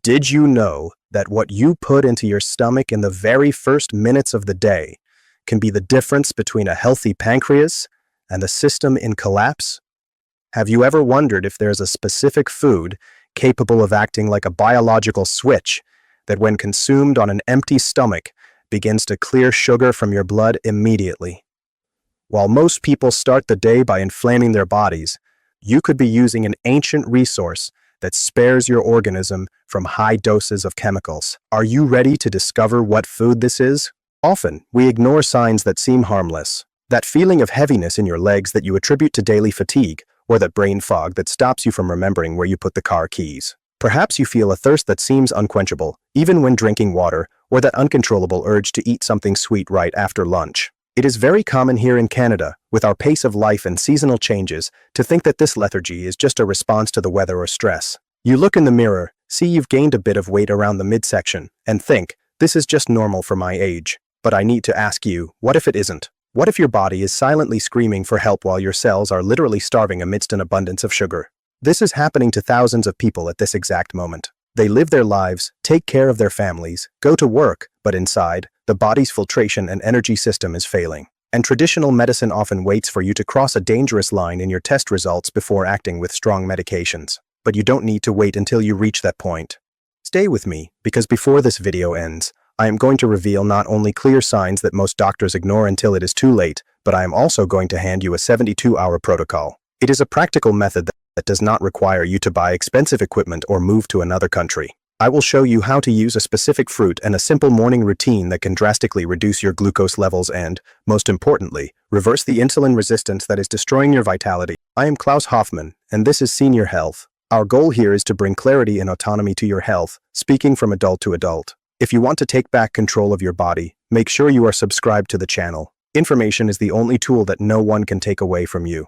Did you know that what you put into your stomach in the very first minutes of the day can be the difference between a healthy pancreas and a system in collapse? Have you ever wondered if there's a specific food capable of acting like a biological switch that, when consumed on an empty stomach, begins to clear sugar from your blood immediately? While most people start the day by inflaming their bodies, you could be using an ancient resource that spares your organism from high doses of chemicals. Are you ready to discover what food this is? Often, we ignore signs that seem harmless. That feeling of heaviness in your legs that you attribute to daily fatigue, or that brain fog that stops you from remembering where you put the car keys. Perhaps you feel a thirst that seems unquenchable, even when drinking water, or that uncontrollable urge to eat something sweet right after lunch. It is very common here in Canada, with our pace of life and seasonal changes, to think that this lethargy is just a response to the weather or stress. You look in the mirror, see you've gained a bit of weight around the midsection, and think, this is just normal for my age. But I need to ask you, what if it isn't? What if your body is silently screaming for help while your cells are literally starving amidst an abundance of sugar? This is happening to thousands of people at this exact moment. They live their lives, take care of their families, go to work, but inside, the body's filtration and energy system is failing. And traditional medicine often waits for you to cross a dangerous line in your test results before acting with strong medications. But you don't need to wait until you reach that point. Stay with me, because before this video ends, I am going to reveal not only clear signs that most doctors ignore until it is too late, but I am also going to hand you a 72-hour protocol. It is a practical method that does not require you to buy expensive equipment or move to another country. I will show you how to use a specific fruit and a simple morning routine that can drastically reduce your glucose levels and, most importantly, reverse the insulin resistance that is destroying your vitality. I am Klaus Hoffman, and this is Senior Health. Our goal here is to bring clarity and autonomy to your health, speaking from adult to adult. If you want to take back control of your body, make sure you are subscribed to the channel. Information is the only tool that no one can take away from you.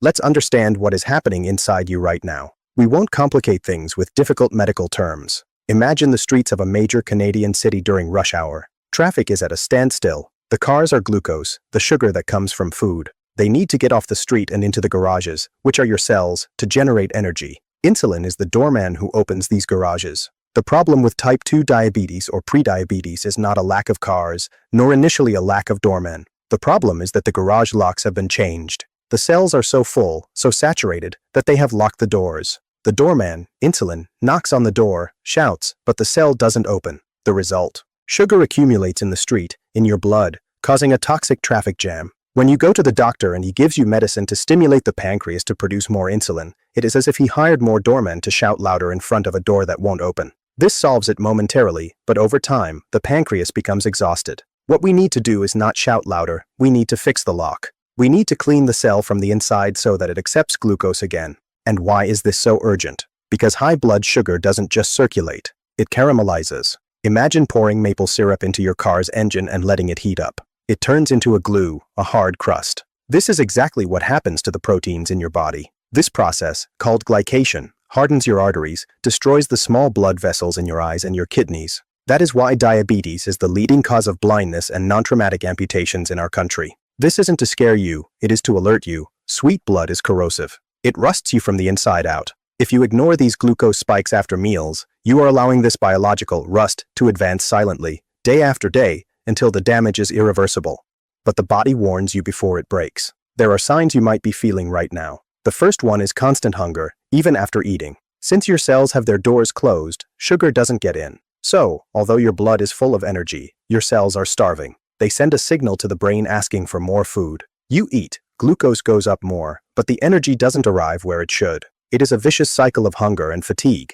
Let's understand what is happening inside you right now. We won't complicate things with difficult medical terms. Imagine the streets of a major Canadian city during rush hour. Traffic is at a standstill. The cars are glucose, the sugar that comes from food. They need to get off the street and into the garages, which are your cells, to generate energy. Insulin is the doorman who opens these garages. The problem with type 2 diabetes or prediabetes is not a lack of cars, nor initially a lack of doormen. The problem is that the garage locks have been changed. The cells are so full, so saturated, that they have locked the doors. The doorman, insulin, knocks on the door, shouts, but the cell doesn't open. The result: sugar accumulates in the street, in your blood, causing a toxic traffic jam. When you go to the doctor and he gives you medicine to stimulate the pancreas to produce more insulin, it is as if he hired more doormen to shout louder in front of a door that won't open. This solves it momentarily, but over time, the pancreas becomes exhausted. What we need to do is not shout louder, we need to fix the lock. We need to clean the cell from the inside so that it accepts glucose again. And why is this so urgent? Because high blood sugar doesn't just circulate, it caramelizes. Imagine pouring maple syrup into your car's engine and letting it heat up. It turns into a glue, a hard crust. This is exactly what happens to the proteins in your body. This process, called glycation, hardens your arteries, destroys the small blood vessels in your eyes and your kidneys. That is why diabetes is the leading cause of blindness and non-traumatic amputations in our country. This isn't to scare you, it is to alert you. Sweet blood is corrosive. It rusts you from the inside out. If you ignore these glucose spikes after meals, you are allowing this biological rust to advance silently, day after day, until the damage is irreversible. But the body warns you before it breaks. There are signs you might be feeling right now. The first one is constant hunger, even after eating. Since your cells have their doors closed, sugar doesn't get in. So, although your blood is full of energy, your cells are starving. They send a signal to the brain asking for more food. You eat, glucose goes up more, but the energy doesn't arrive where it should. It is a vicious cycle of hunger and fatigue.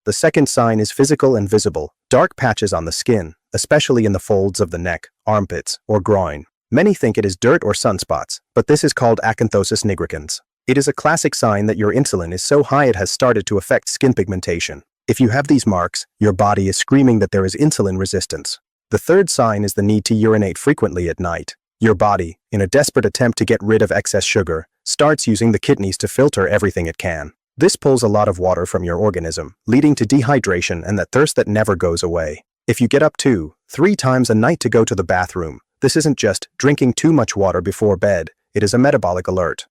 The second sign is physical and visible. Dark patches on the skin, especially in the folds of the neck, armpits, or groin. Many think it is dirt or sunspots, but this is called acanthosis nigricans. It is a classic sign that your insulin is so high it has started to affect skin pigmentation. If you have these marks, your body is screaming that there is insulin resistance. The third sign is the need to urinate frequently at night. Your body, in a desperate attempt to get rid of excess sugar, starts using the kidneys to filter everything it can. This pulls a lot of water from your organism, leading to dehydration and that thirst that never goes away. If you get up 2-3 times a night to go to the bathroom, this isn't just drinking too much water before bed, it is a metabolic alert.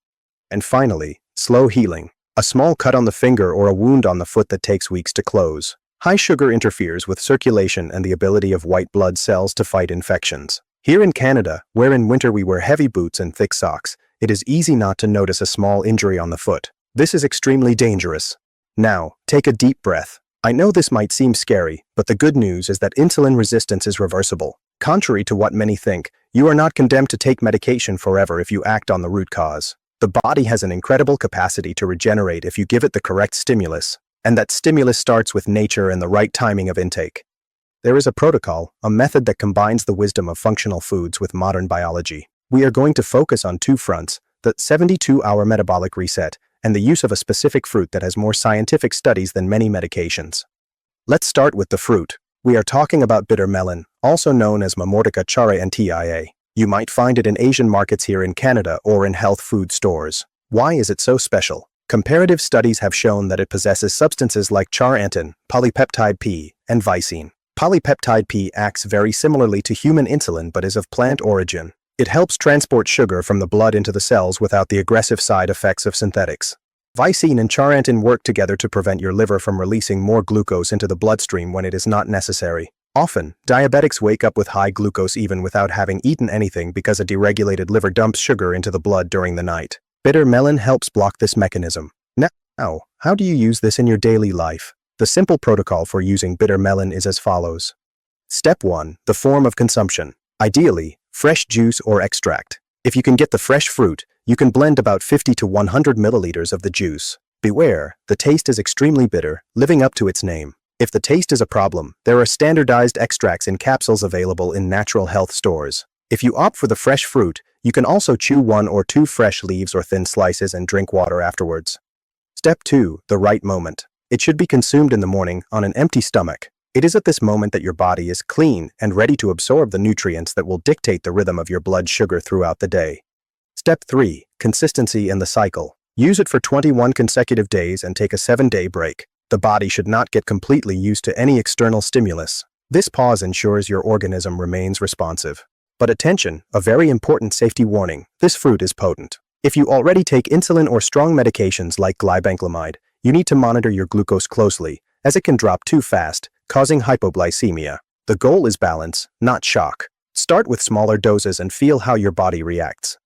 And finally, slow healing. A small cut on the finger or a wound on the foot that takes weeks to close. High sugar interferes with circulation and the ability of white blood cells to fight infections. Here in Canada, where in winter we wear heavy boots and thick socks, it is easy not to notice a small injury on the foot. This is extremely dangerous. Now, take a deep breath. I know this might seem scary, but the good news is that insulin resistance is reversible. Contrary to what many think, you are not condemned to take medication forever if you act on the root cause. The body has an incredible capacity to regenerate if you give it the correct stimulus, and that stimulus starts with nature and the right timing of intake. There is a protocol, a method that combines the wisdom of functional foods with modern biology. We are going to focus on two fronts, the 72-hour metabolic reset and the use of a specific fruit that has more scientific studies than many medications. Let's start with the fruit. We are talking about bitter melon, also known as Mamortica charantia. You might find it in Asian markets here in Canada or in health food stores. Why is it so special? Comparative studies have shown that it possesses substances like charantin, polypeptide P, and visine. Polypeptide P acts very similarly to human insulin but is of plant origin. It helps transport sugar from the blood into the cells without the aggressive side effects of synthetics. Visine and charantin work together to prevent your liver from releasing more glucose into the bloodstream when it is not necessary. Often, diabetics wake up with high glucose even without having eaten anything because a deregulated liver dumps sugar into the blood during the night. Bitter melon helps block this mechanism. Now, how do you use this in your daily life? The simple protocol for using bitter melon is as follows. Step 1. The form of consumption. Ideally, fresh juice or extract. If you can get the fresh fruit, you can blend about 50 to 100 milliliters of the juice. Beware, the taste is extremely bitter, living up to its name. If the taste is a problem, there are standardized extracts in capsules available in natural health stores. If you opt for the fresh fruit, you can also chew 1 or 2 fresh leaves or thin slices and drink water afterwards. Step 2. The right moment. It should be consumed in the morning on an empty stomach. It is at this moment that your body is clean and ready to absorb the nutrients that will dictate the rhythm of your blood sugar throughout the day. Step 3. Consistency in the cycle. Use it for 21 consecutive days and take a 7-day break. The body should not get completely used to any external stimulus. This pause ensures your organism remains responsive. But attention, a very important safety warning, this fruit is potent. If you already take insulin or strong medications like glibenclamide, you need to monitor your glucose closely, as it can drop too fast, causing hypoglycemia. The goal is balance, not shock. Start with smaller doses and feel how your body reacts.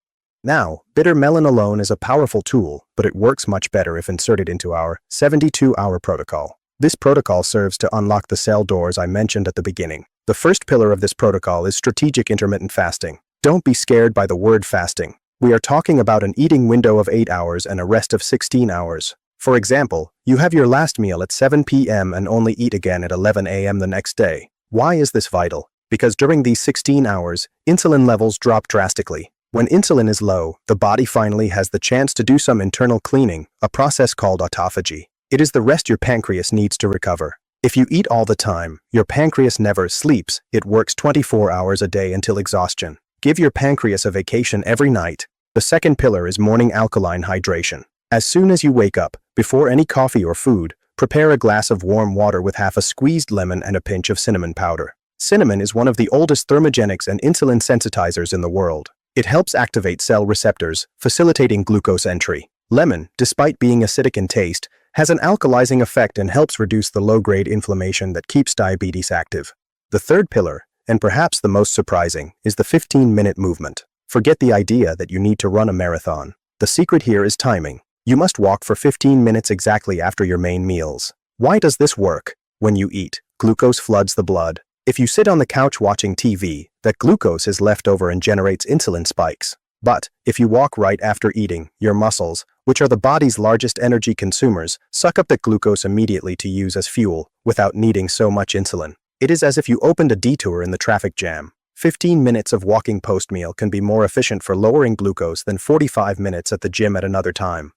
Now, bitter melon alone is a powerful tool, but it works much better if inserted into our 72-hour protocol. This protocol serves to unlock the cell doors I mentioned at the beginning. The first pillar of this protocol is strategic intermittent fasting. Don't be scared by the word fasting. We are talking about an eating window of 8 hours and a rest of 16 hours. For example, you have your last meal at 7 p.m. and only eat again at 11 a.m. the next day. Why is this vital? Because during these 16 hours, insulin levels drop drastically. When insulin is low, the body finally has the chance to do some internal cleaning, a process called autophagy. It is the rest your pancreas needs to recover. If you eat all the time, your pancreas never sleeps, it works 24 hours a day until exhaustion. Give your pancreas a vacation every night. The second pillar is morning alkaline hydration. As soon as you wake up, before any coffee or food, prepare a glass of warm water with half a squeezed lemon and a pinch of cinnamon powder. Cinnamon is one of the oldest thermogenics and insulin sensitizers in the world. It helps activate cell receptors, facilitating glucose entry. Lemon, despite being acidic in taste, has an alkalizing effect and helps reduce the low-grade inflammation that keeps diabetes active. The third pillar, and perhaps the most surprising, is the 15-minute movement. Forget the idea that you need to run a marathon. The secret here is timing. You must walk for 15 minutes exactly after your main meals. Why does this work? When you eat, glucose floods the blood. If you sit on the couch watching TV, that glucose is left over and generates insulin spikes. But, if you walk right after eating, your muscles, which are the body's largest energy consumers, suck up that glucose immediately to use as fuel, without needing so much insulin. It is as if you opened a detour in the traffic jam. 15 minutes of walking post-meal can be more efficient for lowering glucose than 45 minutes at the gym at another time.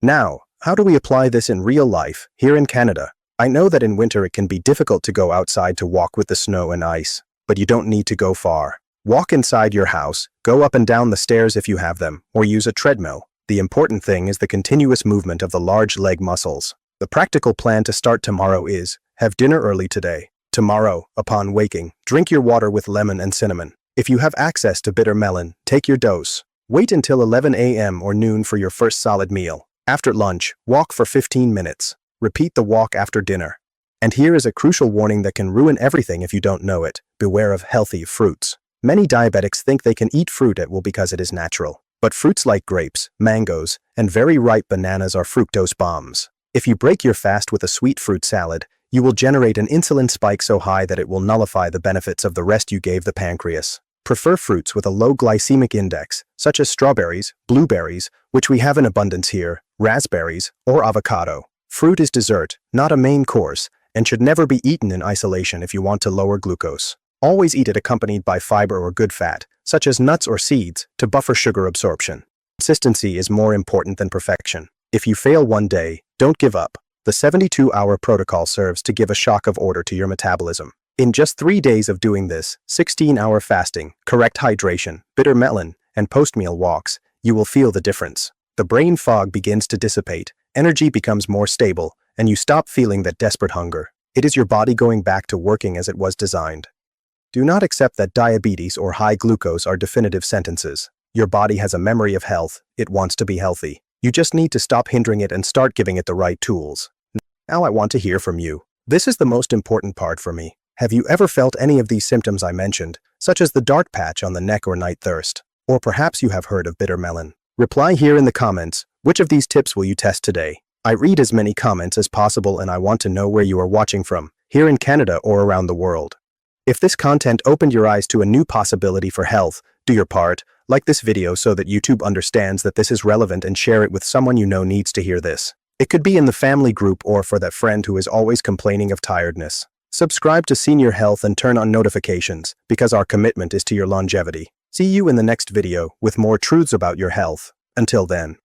Now, how do we apply this in real life, here in Canada? I know that in winter it can be difficult to go outside to walk with the snow and ice, but you don't need to go far. Walk inside your house, go up and down the stairs if you have them, or use a treadmill. The important thing is the continuous movement of the large leg muscles. The practical plan to start tomorrow is, have dinner early today. Tomorrow, upon waking, drink your water with lemon and cinnamon. If you have access to bitter melon, take your dose. Wait until 11 a.m. or noon for your first solid meal. After lunch, walk for 15 minutes. Repeat the walk after dinner. And here is a crucial warning that can ruin everything if you don't know it. Beware of healthy fruits. Many diabetics think they can eat fruit at will because it is natural. But fruits like grapes, mangoes, and very ripe bananas are fructose bombs. If you break your fast with a sweet fruit salad, you will generate an insulin spike so high that it will nullify the benefits of the rest you gave the pancreas. Prefer fruits with a low glycemic index, such as strawberries, blueberries, which we have in abundance here, raspberries, or avocado. Fruit is dessert, not a main course, and should never be eaten in isolation if you want to lower glucose. Always eat it accompanied by fiber or good fat, such as nuts or seeds, to buffer sugar absorption. Consistency is more important than perfection. If you fail one day, don't give up. The 72-hour protocol serves to give a shock of order to your metabolism. In just 3 days of doing this, 16-hour fasting, correct hydration, bitter melon, and post-meal walks, you will feel the difference. The brain fog begins to dissipate, energy becomes more stable, and you stop feeling that desperate hunger. It is your body going back to working as it was designed. Do not accept that diabetes or high glucose are definitive sentences. Your body has a memory of health. It wants to be healthy. You just need to stop hindering it and start giving it the right tools. Now I want to hear from you. This is the most important part for me. Have you ever felt any of these symptoms I mentioned, such as the dark patch on the neck or night thirst? Or perhaps you have heard of bitter melon. Reply here in the comments. Which of these tips will you test today? I read as many comments as possible and I want to know where you are watching from, here in Canada or around the world. If this content opened your eyes to a new possibility for health, do your part, like this video so that YouTube understands that this is relevant and share it with someone you know needs to hear this. It could be in the family group or for that friend who is always complaining of tiredness. Subscribe to Senior Health and turn on notifications, because our commitment is to your longevity. See you in the next video with more truths about your health. Until then.